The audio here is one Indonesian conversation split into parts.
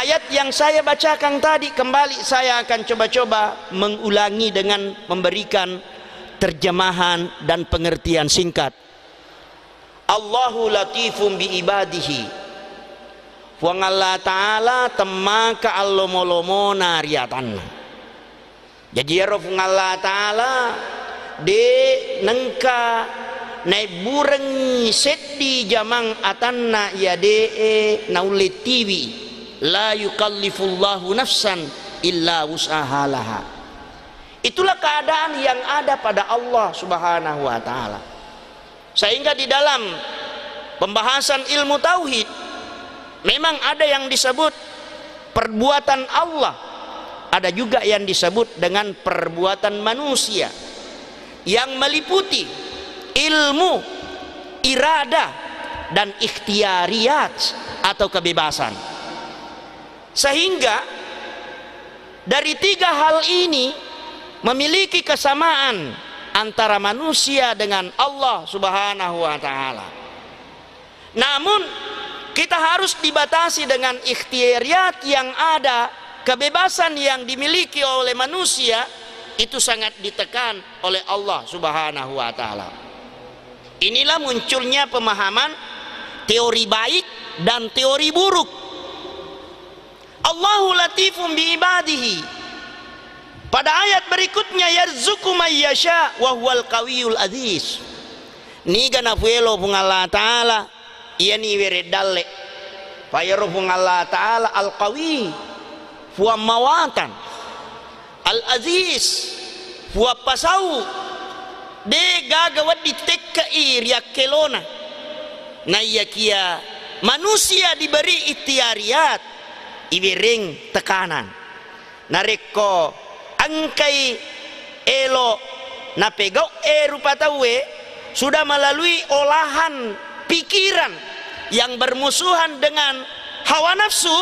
Ayat yang saya bacakan tadi kembali saya akan coba-coba mengulangi dengan memberikan terjemahan dan pengertian singkat. Allahu latifum bi ibadihi. Wang Allah Ta'ala temaka allomo-lomo nariatan. Jadi ya Rabbung Allah Ta'ala de nengka naik burengi seddi jamang atanna ya de nauletiwi. La yukallifullahu nafsan illa wus'ahalaha. Itulah keadaan yang ada pada Allah Subhanahu wa ta'ala. Sehingga di dalam pembahasan ilmu tauhid memang ada yang disebut perbuatan Allah, ada juga yang disebut dengan perbuatan manusia yang meliputi ilmu, irada, dan ikhtiariyat atau kebebasan. Sehingga dari tiga hal ini memiliki kesamaan antara manusia dengan Allah Subhanahu wa ta'ala. Namun kita harus dibatasi dengan ikhtiariyat yang ada, kebebasan yang dimiliki oleh manusia itu sangat ditekan oleh Allah Subhanahu wa ta'ala. Inilah munculnya pemahaman teori baik dan teori buruk. Allahu latifum bi ibadihi. Pada ayat berikutnya yarzuqu may yasha wa huwal qawiyul aziz. Ni gana fuelo pung Allah Ta'ala iya ni were dalle. Payaro pung Allah Ta'ala al qawi fuwa mawatan al aziz fuwa pasau de gagawat di tekka ir yakelona. Na iya kia manusia diberi ikhtiariyat ibiring tekanan nareko angkai elo napegau rupa tawe sudah melalui olahan pikiran yang bermusuhan dengan hawa nafsu,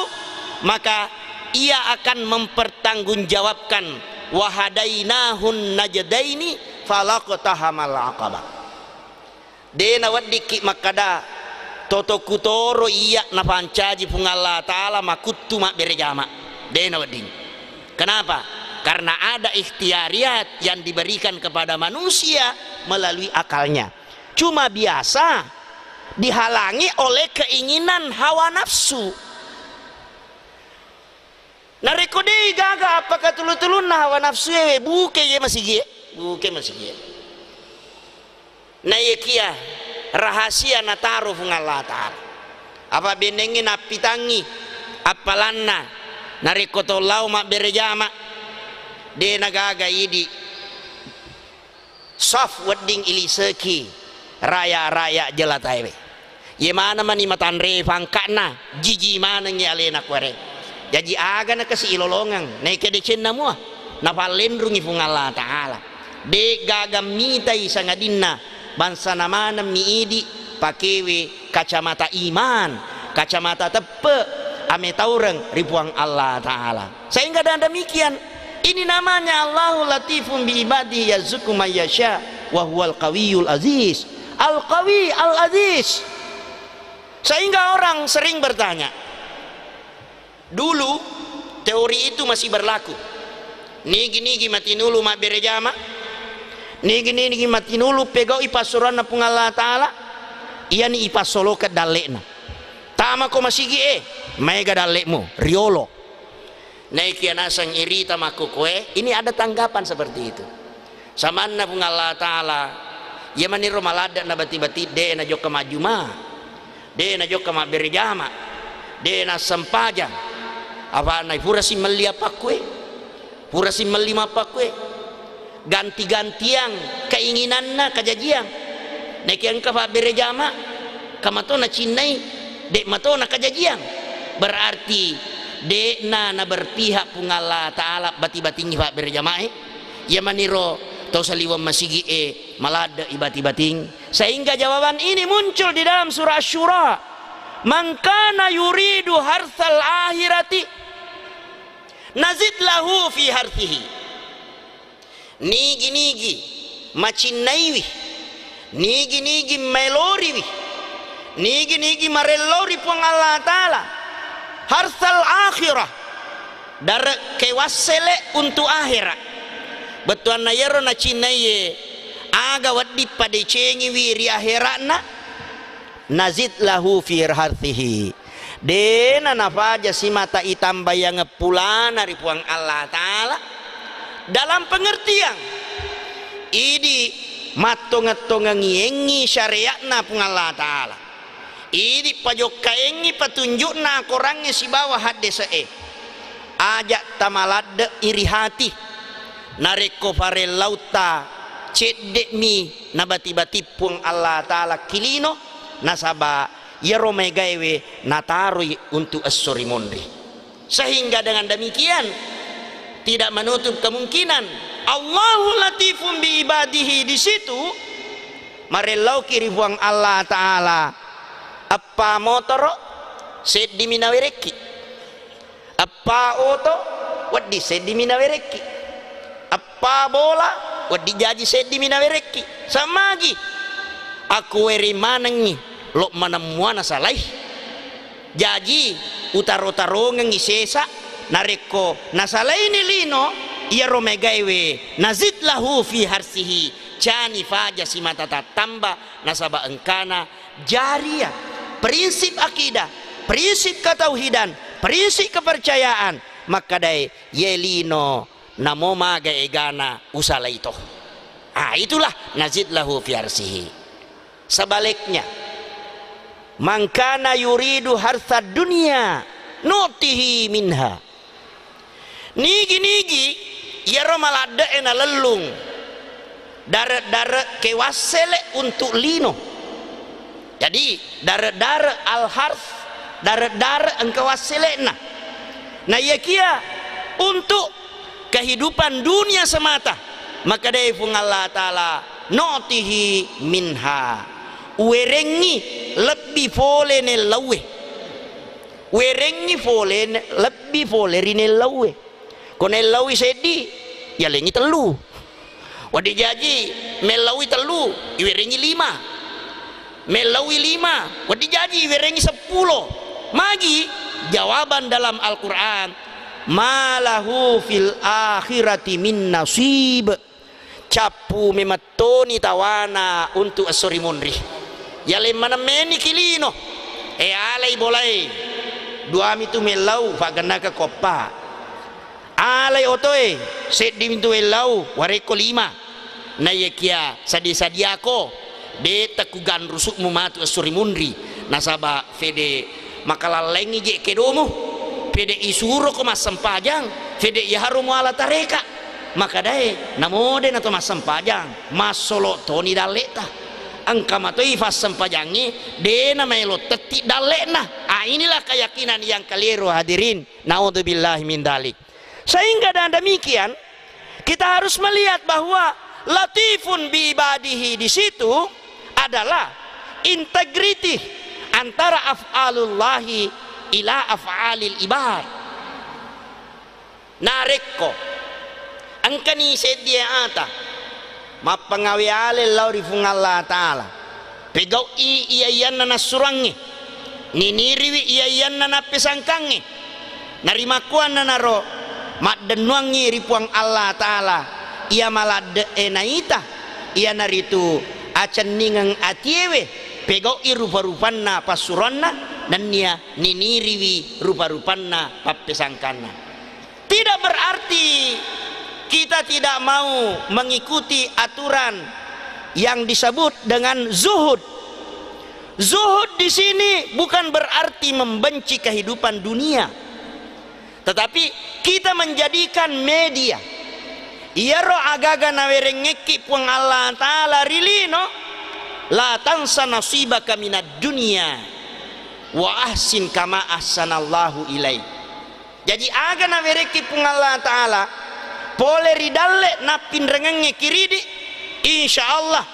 maka ia akan mempertanggungjawabkan wahadainahun najdaini falaqtahamal aqabah. Dena wadiki makada toto kutoro iya na pancaji pung Allah Ta'ala makuttu mak berejama dena wading. Kenapa? Karena ada ikhtiariyat yang diberikan kepada manusia melalui akalnya. Cuma biasa dihalangi oleh keinginan hawa nafsu. Narekode gaga apakah tulu-tulun na hawa nafsu buke ye masih gie, buke masih gie. Na yekia rahasia na taruh pung Allah Ta'ala. Apa benengin apitangi apalanna narikoto lau mak berejama de nagaga idi soft wedding iliseki raya-raya jelataiwe ye mana mani matanre fangkana jiji mana ngi alena kwere jadi aga na kasi ilolongang neke de cenna mua na palendrungi pung Allah Ta'ala de gaga mitai sangadinna bangsa namana miidi pakewe kacamata iman, kacamata tepe ame taureng ribuang Allah Ta'ala. Sehingga dan demikian ini namanya Allahu latifum bi ibadihi yarzuqu may yasha wa huwal qawiyul aziz. Al qawi al aziz. Sehingga orang sering bertanya, dulu teori itu masih berlaku. Nigi matinulu mak berejama, nigi matinulu pegau ipasuran na pung Allah Ta'ala, iya ni ipasolo ke dalekna. Tama ko masigi mega dalekmu riolo. Naiki anasang irita makukwe, ini ada tanggapan seperti itu. Samanna pung Allah Ta'ala, ya maniro malada na bati-bati de na jok majuma, de na jok ma berjama, de na sempajang. Apa na pura si melia pakwe, pura si melima pakwe, ganti-gantiang keinginan na kajajiang. Naiki ang kapa berjama, kamato na cinai, dek mato na kajajiang. Berarti de na berpihak pung Allah Ta'ala bati-bating pak berjamaah ya maniro tau saliwam masigi malada ibati-bating. Sehingga jawaban ini muncul di dalam surah Asy-Syura, man kana yuridu harsal akhirati nazid lahu fi harthihi. Nigi macinaiwi, nigi meloriwi, nigi marelori pung Allah Ta'ala harsal akhirah dar kewasele untuk akhirat betuan na yero na cinaye aga waddi pada cengi wiri akhiratna nazid lahu fi harthihi dena nafaja si mata itamba yang ngepulana ripuang Allah Ta'ala dalam pengertian idi matonga-tonga ngiengi syariatna pung Allah Ta'ala idi pajoka engi patunjukna korangnya si bawah hadde se'e ajak tamalad iri hati nareko farel lauta cedek mi nabati-bati pung Allah Ta'ala kilino nasaba yero megawe natarui untuk as-suri mondri sehingga dengan demikian tidak menutup kemungkinan Allahu latifun bi ibadihi di situ marelau kiri buang Allah Ta'ala apa motor sed di minawereki apa oto waddi sed di minawereki apa bola waddi jaji sed di minawereki samagi aku eri manangi lo manamuana salai jaji utaro-taro ngisesa nareko nasalai ni lino ia romegaiwe nazid lahu fi harsihi cani faja si matata tambah nasaba engkana jariah prinsip akidah prinsip ketauhidan prinsip kepercayaan maka dai yelino namo maga egana usala itu itulah nazid lahu fi harsihi sebaliknya mangkana yuridu harsa dunia nutihi minha nigi yaro malada ena lelung dare kewasele untuk lino jadi dare al harf dare engkau waselena nah ya kia untuk kehidupan dunia semata maka dari fung Allah Ta'ala nutihi minha werengi lebih fole ne lawe werengi fole lebih fole rine lawe kone lawi sedi ya lengi telu wadi jaji melawi telu iwerengi 5 melawi 5 wadi jaji iwerengi 10 magi jawaban dalam Al-Quran malahu fil akhirati min nasib capu mematoni tawana untuk asori mondri ya lemana meni kilino alai bolai dua mitu melau fagana ke kopa alai otoe set dimintu elau wareko 5 na yekia sadiako beta kugan rusukmu matu asuri mundri nasaba fede makala lengi je kedomu fede isuro ko masempajang fede yaharumu ala tareka maka dae namode nato masempajang masolo toni daleta angka matoi fas sempajangi dena melo tetik dalena inilah keyakinan yang keliru hadirin naudzubillahi min dalik. Sehingga dengan demikian kita harus melihat bahwa latifun bi ibadihi di situ adalah integriti antara af'alullahi ila af'alil ibad. Nareko angkani sedia ata mapangawiale lauri fung Allah Ta'ala pegau iyan na nasurangi niniriwi iyan na pesangkangi narimakuan na naro maddenuangi ripuang Allah Ta'ala ia malade enaita ia naritu acan ningang atiewe pegau i rupa-rupanna pasuranna dan nia niniriwi rupa-rupanna papesangkanna. Tidak berarti kita tidak mau mengikuti aturan yang disebut dengan zuhud. Zuhud di sini bukan berarti membenci kehidupan dunia, tetapi kita menjadikan media. Iaro agaga nawerengeki pung Allah Ta'ala rilino la tansa nasibaka minad dunya wa ahsin kama ahsanallahu ilaik. Jadi aga nawereki pung Allah Ta'ala pole ridalle napin rengenge kiridi insyaallah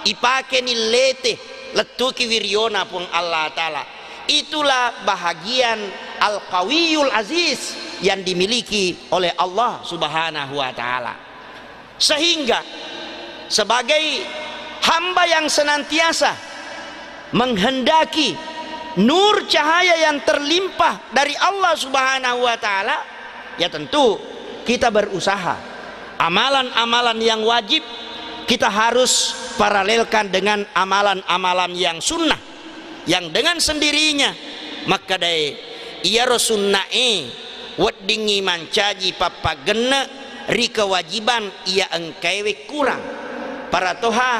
ipake ni lete letuki wiriona pun Allah Ta'ala. Itulah bahagian al-qawiyul aziz yang dimiliki oleh Allah Subhanahu wa Ta'ala. Sehingga sebagai hamba yang senantiasa menghendaki nur cahaya yang terlimpah dari Allah Subhanahu wa taala, ya tentu kita berusaha amalan-amalan yang wajib kita harus paralelkan dengan amalan-amalan yang sunnah yang dengan sendirinya maka dai iya sunnah weddingi mancaji papa gena ri kewajiban ia engkaiwe kurang para toha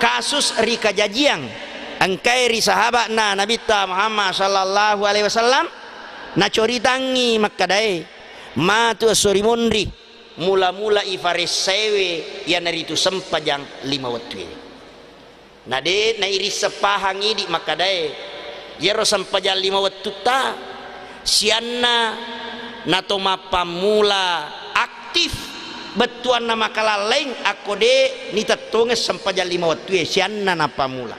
kasus ri kajajiang engkai ri sahabat na Nabi Muhammad sallallahu alaihi wasallam na coritangi makadai matu sorimonri mula-mula ifaresewe yang naritu sempajang 5 waktu na de na iri sepahangi di makadai yero sempajang 5 waktu ta sianna na toma pamula aktif betuan nama kalaleng aku de ni tatonges sempajang 5 waktu sianna na pamula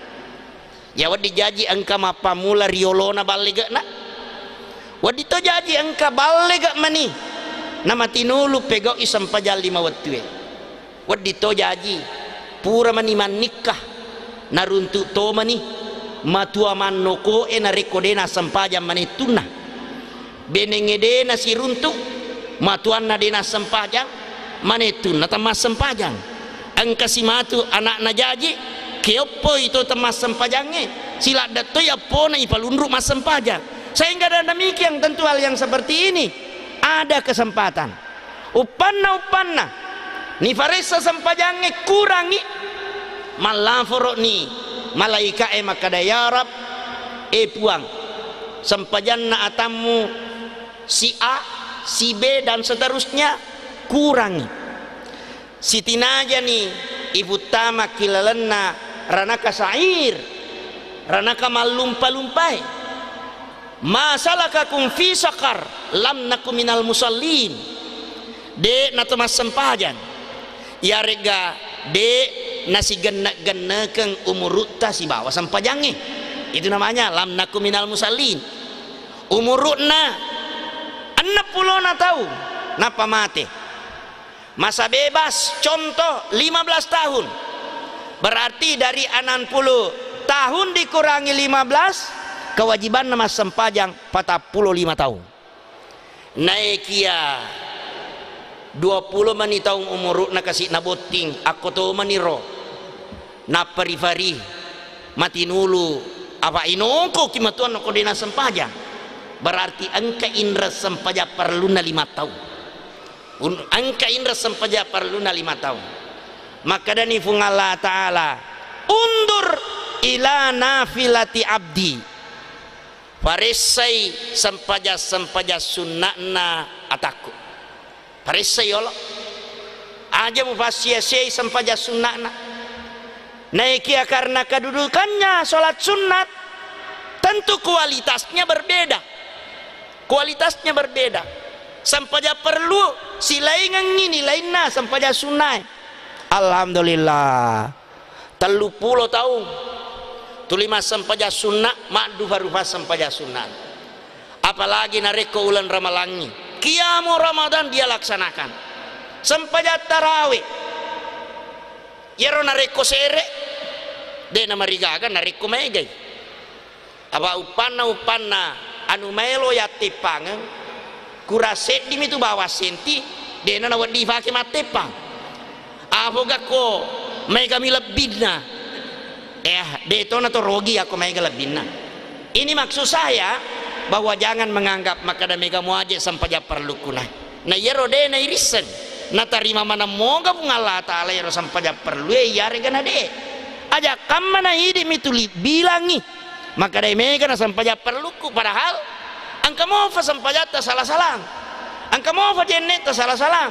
ya wadi jaji engka mapa mula riolona balega na wadi to jaji engka balega mani nama tinulu pego isam pajal 5 waktu wadi to jaji pura mani manikah naruntu to mani matua manoko na rekodena sampajam mani tunah benengede na si runtu matuan na dena sampajang mani tunah tamas sampajang engka si matu anak na jaji keopo itu temas sempajangnya sila dato ya pona ipalundru mas sempajang sehingga ada demikian tentu hal yang seperti ini ada kesempatan upanna ni faresa sempajangnya kurangi malaforo ni malaika makada ya Rab puang sempajanna atamu si A si B dan seterusnya kurangi sitinaja nih ibu tama kilalena ranaka sa'ir ranaka malumpa-lumpai masalakakum fi sakar lam nakum minal musallin de natamas sempajan ya rega de nasi genna-gennakeun umurutta si bawa sempajange itu namanya lam nakum minal musallin umurutna 60 tahun napa mate masa bebas contoh 15 tahun berarti dari 60 tahun dikurangi 15 kewajiban nama sempajang 45 tahun naik ya 20 mani tahun umur na kasih naboting aku to maniro na perivari mati nulu apa inongko kimatuan ko dina sempajang berarti angka indra sempajang perlu na 5 tahun angka indra sempajang perlu na 5 tahun maka dani fung Allah Ta'ala undur ila nafilati abdi paresai sempaja sunnahna ataku paresai Allah aja mufasiyasai sempaja sunnahna naikia karena kedudukannya sholat sunnat tentu kualitasnya berbeda sempaja perlu si lain ini lainna sempaja sunnah alhamdulillah 30 tahun tulima sempaja sunnah ma'du harufa sempaja sunnah apalagi nareko ulan ramalangi kiamu Ramadan dia laksanakan sempaja tarawih yero nareko sere de namarigaga nareko megai apa upanna anu melo ya tepang kuraset dimitu bawa senti de na wadi fake matepang avoga ko mega milabidna detona to rogi aku mega labidna ini maksud saya bahwa jangan menganggap makada mega muaje sampaja perlu kuna na yero de na irisen na tarima mana moga pungala taala yero sampaja perlu yare gana de aja kamana hidi mituli bilangi makada mega na sampaja perlu ku padahal angka mau fa sampaja ta salah-salah angka mau fa jennet ta salah-salah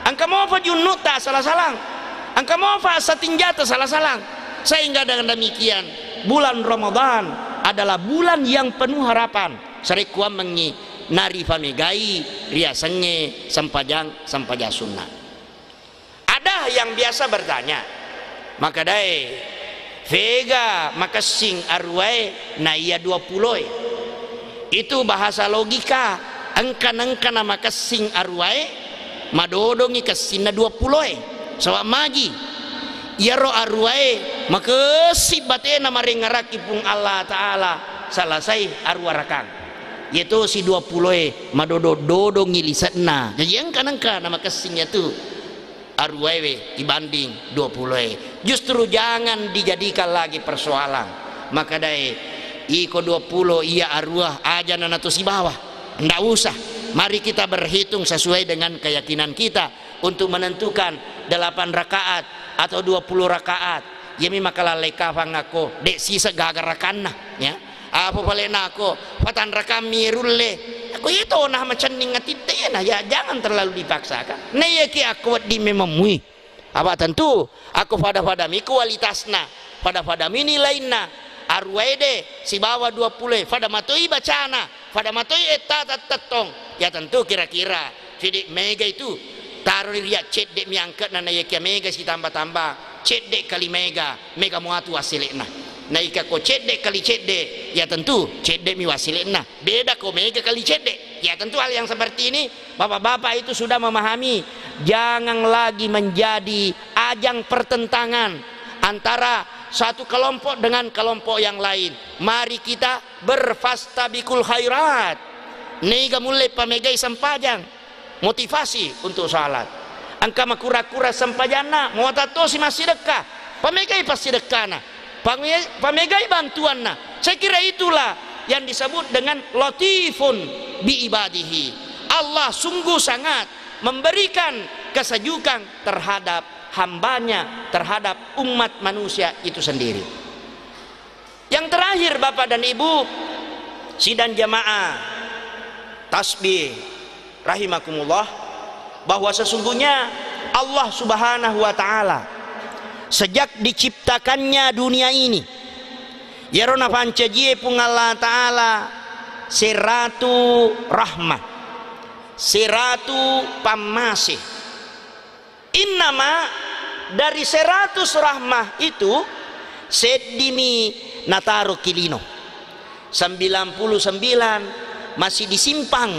angka mau fa junnut ta salah-salah angka mau fa satinjata salah-salah sehingga dengan demikian bulan Ramadan adalah bulan yang penuh harapan sarikuam mengi nari pamegai riasannya sampajang sunnah ada yang biasa bertanya maka dai vega maka sing arwai na iya 20 itu bahasa logika angkan maka sing arwai madodongi kesina 20 sawa magi yaro arwai maka sibatena maringaraki pung Allah Ta'ala selesai arwah rakang yaitu si 20 madodo ngilisatna jadi yang kanangka nama kesingnya tu arwewe dibanding 20 justru jangan dijadikan lagi persoalan maka dai iko 20 iya arwah aja nana tu si bawah ndak usah mari kita berhitung sesuai dengan keyakinan kita untuk menentukan 8 rakaat atau 20 rakaat yemi makala leka fangako dek sisa gagarakanna ya apa palena aku patan rakam mirulle aku itu nah macam ningatite nah ya jangan terlalu dipaksakan nah ki aku di mememui apa tentu aku pada mi kualitasna pada nilainya arwede si bawa 20 pada matui bacana pada matui eta tetong ya tentu kira-kira sidik mega itu taruh dia cedek miangkat nana ya mega si tambah cedek kali mega muatu hasilnya nah ika ko cedek kali cedek ya tentu cedek mi wasilena beda ko mega kali cedek ya tentu hal yang seperti ini bapak-bapak itu sudah memahami jangan lagi menjadi ajang pertentangan antara satu kelompok dengan kelompok yang lain mari kita berfastabikul khairat nega mulai pamegai sampajang motivasi untuk salat angka makura-kura sampajana mau tato si masih dekat pamegai pasti dekana pamegai bantuan nah saya kira itulah yang disebut dengan latifun bi ibadihi Allah sungguh sangat memberikan kesejukan terhadap hambanya terhadap umat manusia itu sendiri yang terakhir Bapak dan Ibu sidang jamaah tasbih rahimakumullah bahwa sesungguhnya Allah subhanahu wa ta'ala sejak diciptakannya dunia ini yarona pancajie pung Allah Ta'ala seratu rahmah seratu pamasih innama dari 100 rahmah itu sedimi nataru kilino 99 masih disimpang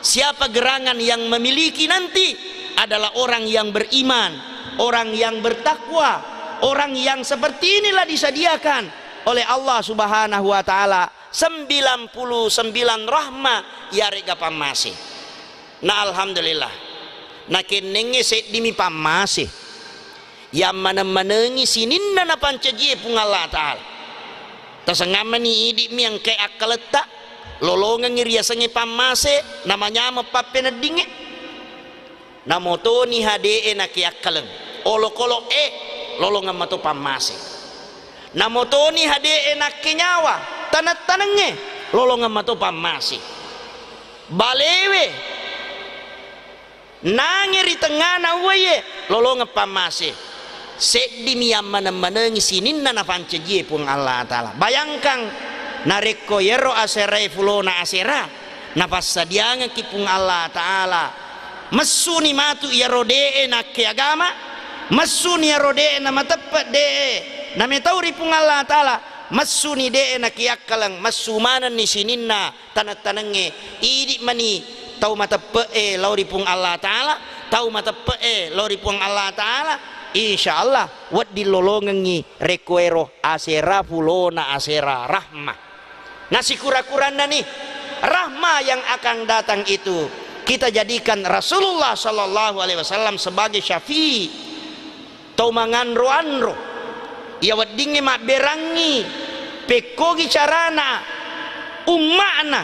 siapa gerangan yang memiliki nanti adalah orang yang beriman orang yang bertakwa orang yang seperti inilah disediakan oleh Allah subhanahu wa ta'ala 99 rahmah ya rega pamase nah alhamdulillah nah kenenge sedimi pamase yang mana-manengi sininna na pancajie pung Allah ta'ala tasangamani idi mi yang kay akaleta lolongan ngiriasangi pamase namanya mapapenadinge namotoni hade na kiakaleng olok-olok lolongan mato pamase namotoni hade enak kenyawa tanat-tanenge lolongan mato pamase balewe nangiri tengah na waye lolongan pamase seddi miyam manengi sinin na pancajie pun Allah Ta'ala bayangkan nareko yero aserai fulona asera napasadiangan kipung Allah Ta'ala mesuni matu ya rodee na keagama masuni ya rodee na matepat dee na metauri pung Allah Ta'ala masuni dee na kiakalang masumanan ni sininna tanat-tanenge idi mani tau matepe lauri pung Allah Ta'ala tau matepe lauri pung Allah Ta'ala insyaallah wad dilolongengi requero asera fulona asera rahmah nasi kura-kurana nih rahmah yang akan datang itu kita jadikan Rasulullah sallallahu alaihi wasallam sebagai syafi' tau manganro anro ya wadingi mak berangi pekogi carana ummana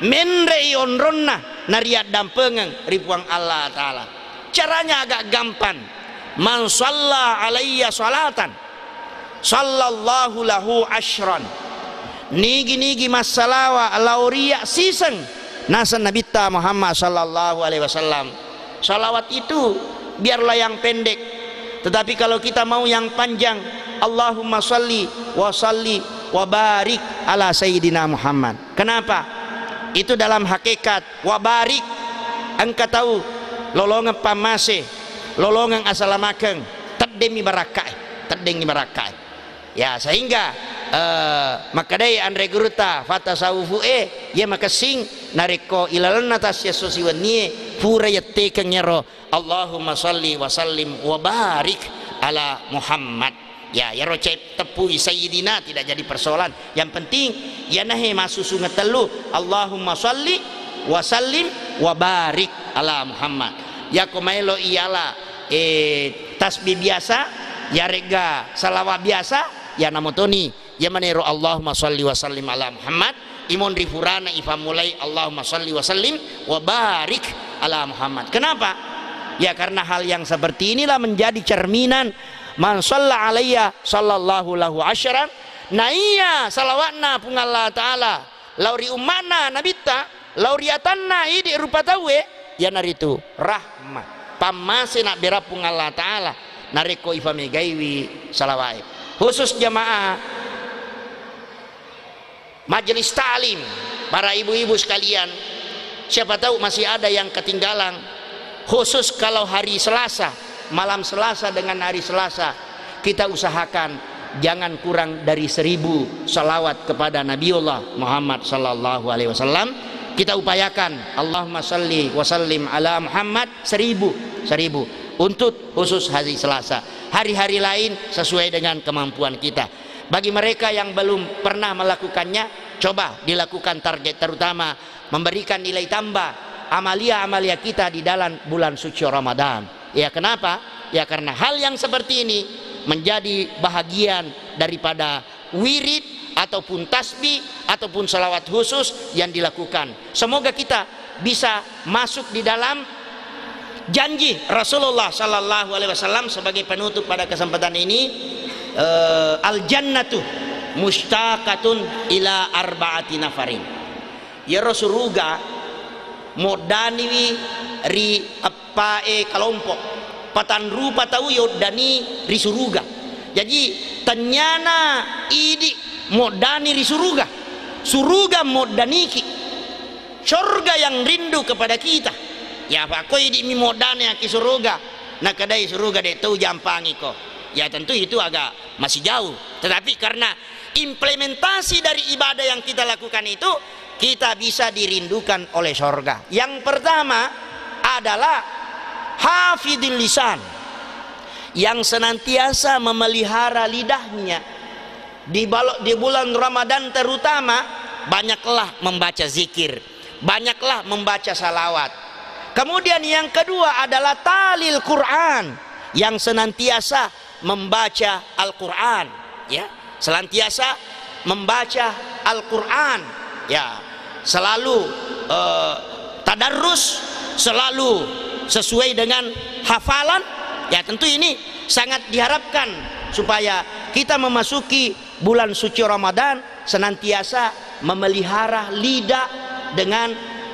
menre onronna nariat dampengang ripuang Allah Ta'ala caranya agak gampang man shalla alayya salatan sallallahu lahu ashran nigi masalawa lauria sisen nasa Nabi Muhammad sallallahu alaihi wasallam salawat itu biarlah yang pendek tetapi kalau kita mau yang panjang Allahumma salli wa barik ala sayyidina Muhammad kenapa itu dalam hakikat wa barik engkau tahu lolongan pamase lolongan asalamakeng tedemi barakai ya sehingga maka dai andre guruta fata sawufu ya maka sing nariko ilalana tasya sosiwanie pura yette kengero Allahumma salli wa sallim wa barik ala Muhammad ya rocep tepui sayyidina tidak jadi persoalan. Yang penting ya nahe masusu ngetelu Allahumma sholli wa sallim wa barik ala Muhammad. Ya komailo iyalah tasbih biasa ya rega salawat biasa ya namotoni ya manero Allahumma sholli wa sallim ala Muhammad imon rifurana ifamulai Allahumma sholli wa sallim wa barik ala Muhammad. Kenapa? Ya karena hal yang seperti inilah menjadi cerminan man shalla alayya sallallahu lahu asyran na iya salawatna pung Allah taala lauri ummana nabita lauri atanna idi rupa tawe ya naritu rahmah pamase nak berapung Allah taala nareko ifame gaiwi salawat khusus jamaah majelis ta'lim para ibu-ibu sekalian. Siapa tahu masih ada yang ketinggalan, khusus kalau hari Selasa, malam Selasa dengan hari Selasa kita usahakan jangan kurang dari 1000 salawat kepada Nabiullah Muhammad sallallahu alaihi wasallam. Kita upayakan Allahumma sholli wa sallim ala Muhammad 1000 untuk khusus hari Selasa. Hari-hari lain sesuai dengan kemampuan kita. Bagi mereka yang belum pernah melakukannya, coba dilakukan target, terutama memberikan nilai tambah amalia-amalia kita di dalam bulan suci Ramadan. Ya kenapa? Ya karena hal yang seperti ini menjadi bahagian daripada wirid ataupun tasbih ataupun salawat khusus yang dilakukan. Semoga kita bisa masuk di dalam janji Rasulullah Sallallahu Alaihi Wasallam sebagai penutup pada kesempatan ini. Al jannatu mustaqatun ila arba'ati nafarin. Ya Rasulullah modani ri apae kelompok patan rupa tahu yodani ri suruga. Jadi tanyana idi modani ri suruga. Suruga modaniki. Surga yang rindu kepada kita. Ya apa kau idi mi modani aki suruga. Nah kadai suruga de tahu jampangi ko. Ya tentu itu agak masih jauh, tetapi karena implementasi dari ibadah yang kita lakukan itu kita bisa dirindukan oleh surga. Yang pertama adalah hafidil lisan, yang senantiasa memelihara lidahnya di bulan Ramadan terutama. Banyaklah membaca zikir, banyaklah membaca salawat. Kemudian yang kedua adalah talil Quran, yang senantiasa membaca Al-Quran, ya, senantiasa membaca Al-Quran, ya, selalu tadarrus, selalu sesuai dengan hafalan. Ya tentu ini sangat diharapkan supaya kita memasuki bulan suci Ramadan senantiasa memelihara lidah dengan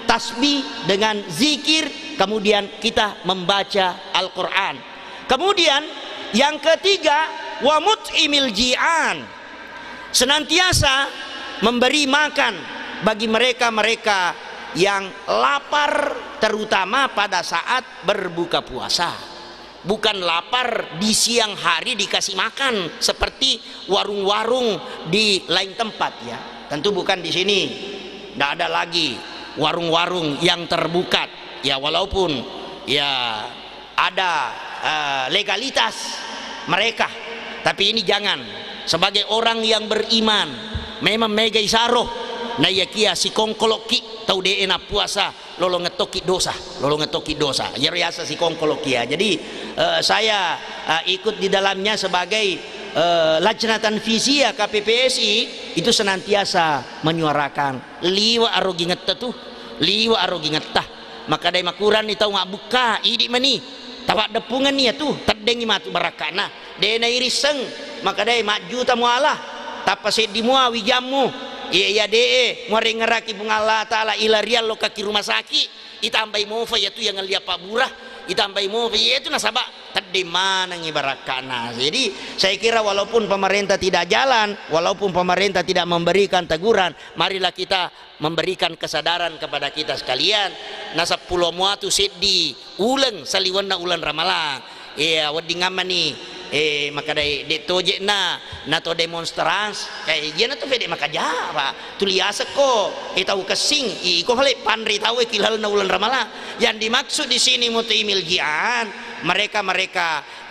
tasbih, dengan zikir, kemudian kita membaca Al-Quran. Kemudian yang ketiga, wa mut'imil ji'an, senantiasa memberi makan bagi mereka-mereka yang lapar, terutama pada saat berbuka puasa. Bukan lapar di siang hari dikasih makan seperti warung-warung di lain tempat, ya. Tentu bukan di sini. Tidak ada lagi warung-warung yang terbuka, ya, walaupun ya ada legalitas mereka, tapi ini jangan. Sebagai orang yang beriman memang mega isaroh na yakia si kongkoloki tau de enak puasa lolo ngetoki dosa ya biasa si kongkoloki ya. Jadi saya ikut di dalamnya sebagai lajnatan fizia KPPSI, itu senantiasa menyuarakan liwa arogi ngetta tuh, liwa arogi ngetta, maka dai makuran ni tau buka idi mani tawak depungan ni tuh terdengi matu barakana dena iriseng, maka dai maju tamu Allah tapasit di mua wijamu iya dee muari ngeraki bunga taala ila rial lo kaki rumah sakit itambai mofa ya tuh yang ngeliat Pak Burah itambai mofa ya itu nasabak tadi mana ngibarakana. Jadi saya kira walaupun pemerintah tidak jalan, walaupun pemerintah tidak memberikan teguran, marilah kita memberikan kesadaran kepada kita sekalian. Nasab pulau muatu seddi ulang saliwana ulan ramalang iya wadi ngamani maka dai de toje na to demonstrans jena to fede maka java tuliasa ko tahu kesing iko hale panri tahu kilal na ulan ramalang. Yang dimaksud di sini mutaimil jian mereka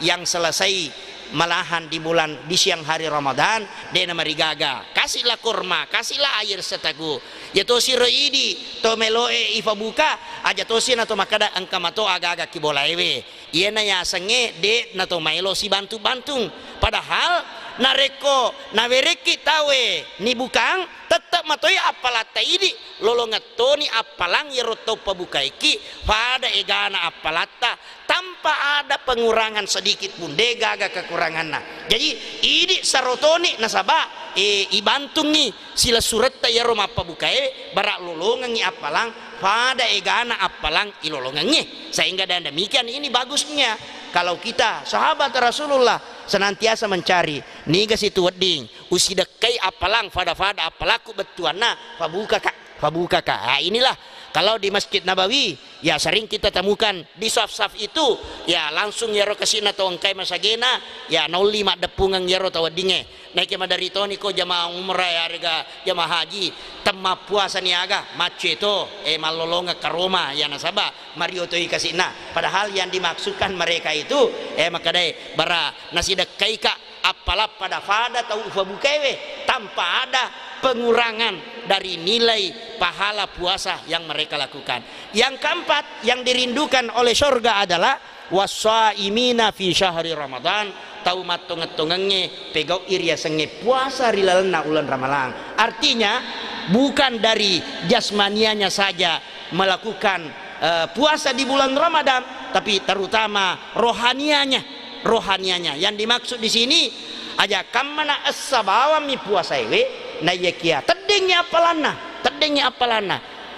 yang selesai malahan di siang hari Ramadan dena marigaga kasihlah kurma, kasihlah air setagu ya tosi roidi to meloe ifa buka aja tosi na to makada angka mato aga-aga kibolaiwe iya na ya senge de na to mailo si bantu-bantung padahal nareko nawereki tawe ni bukang tetap matoi apalata ini lolongatoni apalang yeroto pabukaiki pada egana apalata tanpa ada pengurangan sedikit pun degaga kekuranganna jadi ini sarotoni nasaba ibantungi sila surata yeroma pabukai barak lolongangi apalang pada egana apalang ilolongangi sehingga dan demikian ini bagusnya kalau kita sahabat Rasulullah senantiasa mencari niga situ wedding usidakai apalang fada-fada apalaku betuana fabuka kak inilah kalau di Masjid Nabawi ya sering kita temukan di saf-saf itu ya langsung yaro kesina to engkai masagena ya 05 depungang yaro tawadinge naik dari toni ko jamaah umrah ya harga jamaah haji temma puasa niaga mace to malolonga ke Roma ya nasaba mario to kasina padahal yang dimaksudkan mereka itu makadai bara nasidakai ka apalap pada fada tau ufabukewe tanpa ada pengurangan dari nilai pahala puasa yang mereka lakukan. Yang keempat yang dirindukan oleh surga adalah wasaimina fi syahri Ramadan tau matong-tongenge pegau iria senge puasa rilalna ulan Ramalang. Artinya bukan dari jasmanianya saja melakukan puasa di bulan Ramadan, tapi terutama rohanianya. Yang dimaksud di sini aja kamana as-sabawa mi puasa ewe na yekia tedengnya apalana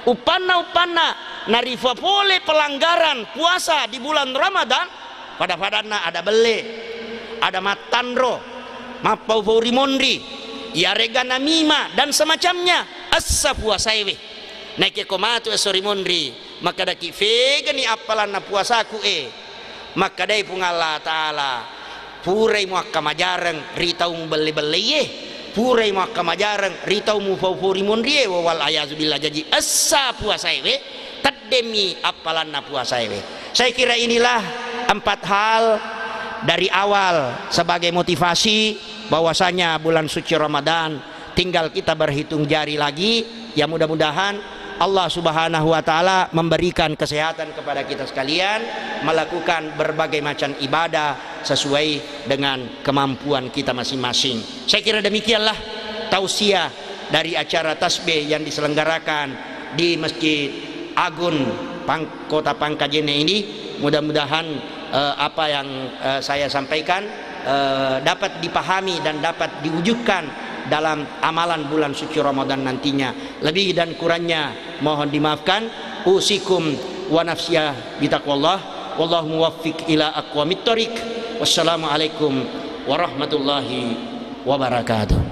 upana narifa pole pelanggaran puasa di bulan Ramadan pada padana ada bele ada matandro mapau mondri ya rega namima dan semacamnya asa puasa ewe naik komatu asori mondri maka daki vegani apalana puasaku maka dai pung Allah taala purai muakka majareng ritau bele-bele purai maka majareng ritau mu fauri mondrie wal ayazubillah jadi asa puasa ewe tademi apalanna puasa ewe. Saya kira inilah 4 hal dari awal sebagai motivasi bahwasanya bulan suci Ramadan tinggal kita berhitung jari lagi ya mudah-mudahan Allah Subhanahu wa taala memberikan kesehatan kepada kita sekalian melakukan berbagai macam ibadah sesuai dengan kemampuan kita masing-masing. Saya kira demikianlah tausiah dari acara tasbih yang diselenggarakan di Masjid Agung Kota Pangkajene ini. Mudah-mudahan apa yang saya sampaikan dapat dipahami dan dapat diwujudkan dalam amalan bulan suci Ramadan nantinya. Lebih dan kurangnya mohon dimaafkan. Usikum wa nafsiyah bitaqwallah wallahu muwaffiq ila aqwamit thoriq. Wassalamualaikum warahmatullahi wabarakatuh.